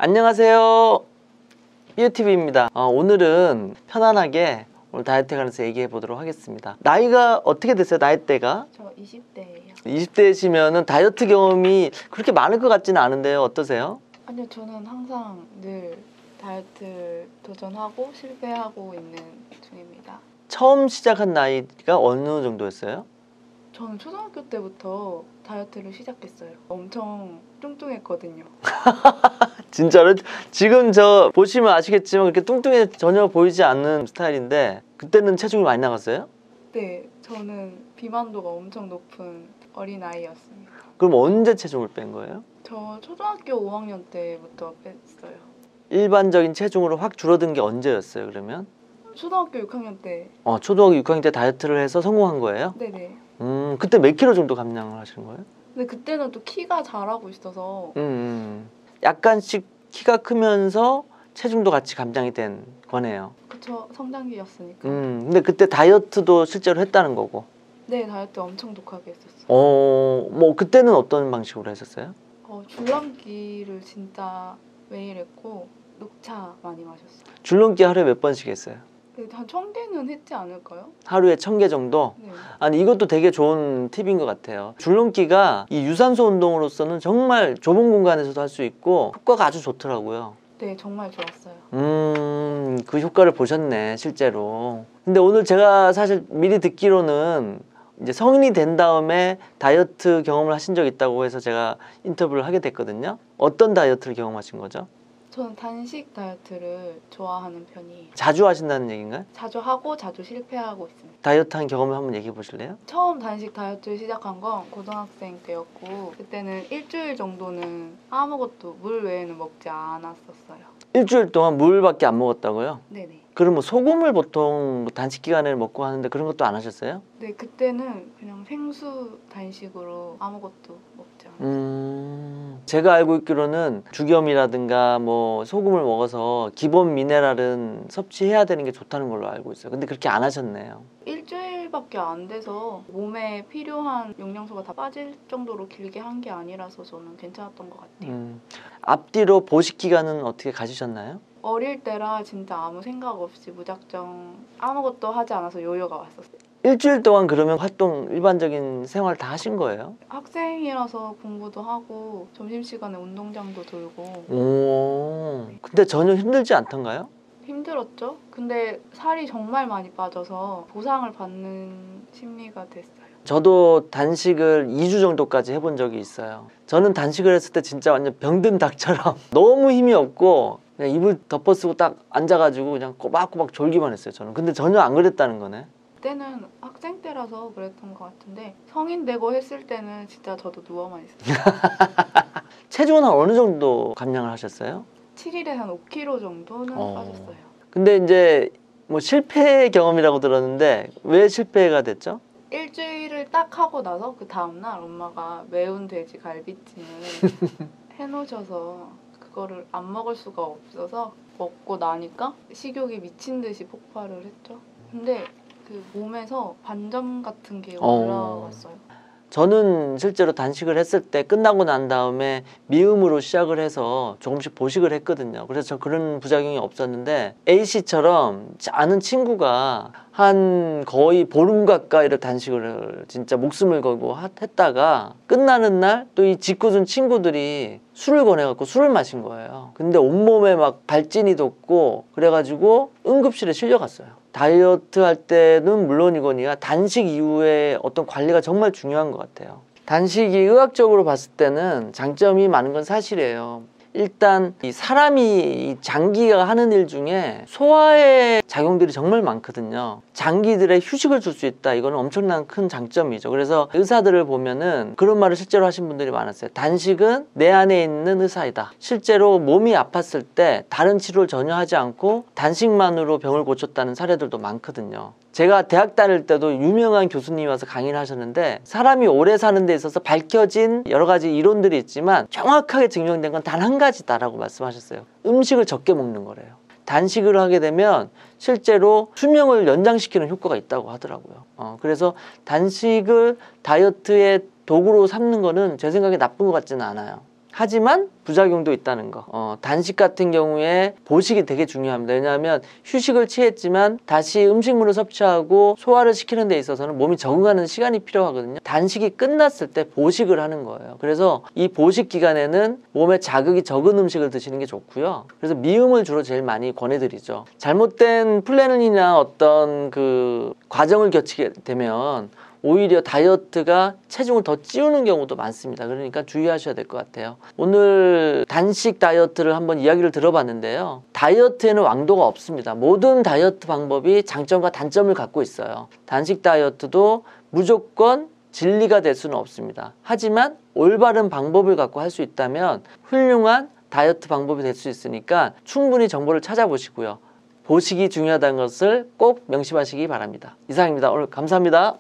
안녕하세요, 삐오TV입니다. 오늘은 편안하게 오늘 다이어트에 관해서 얘기해 보도록 하겠습니다. 나이가 어떻게 되세요? 나이대가? 저 20대예요. 20대시면 다이어트 경험이 그렇게 많을 것 같지는 않은데요. 어떠세요? 아니요, 저는 항상 늘 다이어트 도전하고 실패하고 있는 중입니다. 처음 시작한 나이가 어느 정도였어요? 저는 초등학교 때부터 다이어트를 시작했어요. 엄청 뚱뚱했거든요. 진짜로? 지금 저 보시면 아시겠지만 그렇게 뚱뚱해 전혀 보이지 않는 스타일인데 그때는 체중이 많이 나갔어요? 네, 저는 비만도가 엄청 높은 어린아이였습니다. 그럼 언제 체중을 뺀 거예요? 저 초등학교 5학년 때부터 뺐어요. 일반적인 체중으로 확 줄어든 게 언제였어요, 그러면? 초등학교 6학년 때. 초등학교 6학년 때 다이어트를 해서 성공한 거예요? 네네. 그때 몇 킬로 정도 감량을 하신 거예요? 근데 그때는 또 키가 자라고 있어서 약간씩 키가 크면서 체중도 같이 감량이 된 거네요. 그쵸, 성장기였으니까. 근데 그때 다이어트도 실제로 했다는 거고. 네, 다이어트 엄청 독하게 했었어요. 뭐 그때는 어떤 방식으로 했었어요? 줄넘기를 진짜 매일 했고 녹차 많이 마셨어요. 줄넘기 하루에 몇 번씩 했어요? 한 1000개는 했지 않을까요? 하루에 1000개 정도? 네. 아니, 이것도 되게 좋은 팁인 것 같아요. 줄넘기가 이 유산소 운동으로서는 정말 좁은 공간에서도 할 수 있고 효과가 아주 좋더라고요. 네, 정말 좋았어요. 그 효과를 보셨네, 실제로. 근데 오늘 제가 사실 미리 듣기로는 이제 성인이 된 다음에 다이어트 경험을 하신 적 있다고 해서 제가 인터뷰를 하게 됐거든요. 어떤 다이어트를 경험하신 거죠? 저는 단식 다이어트를 좋아하는 편이에요. 자주 하신다는 얘기인가요? 자주 하고 자주 실패하고 있습니다. 다이어트 한 경험을 한번 얘기해 보실래요? 처음 단식 다이어트를 시작한 건 고등학생 때였고 그때는 일주일 정도는 아무것도 물 외에는 먹지 않았었어요. 일주일 동안 물밖에 안 먹었다고요? 네네. 그럼 뭐 소금을 보통 단식 기간에 먹고 하는데 그런 것도 안 하셨어요? 네, 그때는 그냥 생수 단식으로 아무것도 먹지 않았어요. 제가 알고 있기로는 죽염이라든가 뭐 소금을 먹어서 기본 미네랄은 섭취해야 되는 게 좋다는 걸로 알고 있어요. 근데 그렇게 안 하셨네요. 일주일밖에 안 돼서 몸에 필요한 영양소가 다 빠질 정도로 길게 한 게 아니라서 저는 괜찮았던 것 같아요. 앞뒤로 보식 기간은 어떻게 가지셨나요? 어릴 때라 진짜 아무 생각 없이 무작정 아무것도 하지 않아서 요요가 왔었어요. 일주일 동안 그러면 활동 일반적인 생활 다 하신 거예요? 학생이라서 공부도 하고 점심시간에 운동장도 돌고. 근데 전혀 힘들지 않던가요? 힘들었죠? 근데 살이 정말 많이 빠져서 보상을 받는 심리가 됐어요. 저도 단식을 2주 정도까지 해본 적이 있어요. 저는 단식을 했을 때 진짜 완전 병든 닭처럼 너무 힘이 없고 그냥 이불 덮어쓰고 딱 앉아가지고 그냥 꼬박꼬박 졸기만 했어요, 저는. 근데 전혀 안 그랬다는 거네. 그때는 학생 때라서 그랬던 것 같은데 성인 되고 했을 때는 진짜 저도 누워만 있었어요. 체중은 한 어느 정도 감량을 하셨어요? 7일에 한 5kg 정도는 빠졌어요. 근데 이제 뭐 실패 경험이라고 들었는데 왜 실패가 됐죠? 일주일을 딱 하고 나서 그 다음날 엄마가 매운 돼지 갈비찜을 해놓으셔서 그거를 안 먹을 수가 없어서 먹고 나니까 식욕이 미친 듯이 폭발을 했죠. 근데 그 몸에서 반점 같은 게 올라왔어요. 저는 실제로 단식을 했을 때 끝나고 난 다음에 미음으로 시작을 해서 조금씩 보식을 했거든요. 그래서 저 그런 부작용이 없었는데 A씨처럼 아는 친구가 한 거의 보름 가까이를 단식을 진짜 목숨을 걸고 했다가 끝나는 날 또 이 짓궂은 친구들이 술을 권해갖고 술을 마신 거예요. 근데 온몸에 막 발진이 돋고 그래가지고 응급실에 실려갔어요. 다이어트 할 때는 물론이거니와 단식 이후에 어떤 관리가 정말 중요한 것 같아요. 단식이 의학적으로 봤을 때는 장점이 많은 건 사실이에요. 일단 이 사람이 장기가 하는 일 중에 소화의 작용들이 정말 많거든요. 장기들의 휴식을 줄 수 있다. 이거는 엄청난 큰 장점이죠. 그래서 의사들을 보면은 그런 말을 실제로 하신 분들이 많았어요. 단식은 내 안에 있는 의사이다. 실제로 몸이 아팠을 때 다른 치료를 전혀 하지 않고 단식만으로 병을 고쳤다는 사례들도 많거든요. 제가 대학 다닐 때도 유명한 교수님이 와서 강의를 하셨는데 사람이 오래 사는 데 있어서 밝혀진 여러 가지 이론들이 있지만 정확하게 증명된 건 단 한 가지다라고 말씀하셨어요. 음식을 적게 먹는 거래요. 단식을 하게 되면 실제로 수명을 연장시키는 효과가 있다고 하더라고요. 그래서 단식을 다이어트의 도구로 삼는 거는 제 생각에 나쁜 것 같지는 않아요. 하지만 부작용도 있다는 거. 단식 같은 경우에 보식이 되게 중요합니다. 왜냐하면 휴식을 취했지만 다시 음식물을 섭취하고 소화를 시키는 데 있어서는 몸이 적응하는 시간이 필요하거든요. 단식이 끝났을 때 보식을 하는 거예요. 그래서 이 보식 기간에는 몸에 자극이 적은 음식을 드시는 게 좋고요. 그래서 미음을 주로 제일 많이 권해드리죠. 잘못된 플랜이나 어떤 그 과정을 거치게 되면 오히려 다이어트가 체중을 더 찌우는 경우도 많습니다. 그러니까 주의하셔야 될 것 같아요. 오늘 단식 다이어트를 한번 이야기를 들어봤는데요. 다이어트에는 왕도가 없습니다. 모든 다이어트 방법이 장점과 단점을 갖고 있어요. 단식 다이어트도 무조건 진리가 될 수는 없습니다. 하지만 올바른 방법을 갖고 할 수 있다면 훌륭한 다이어트 방법이 될 수 있으니까 충분히 정보를 찾아보시고요. 보식이 중요하다는 것을 꼭 명심하시기 바랍니다. 이상입니다. 오늘 감사합니다.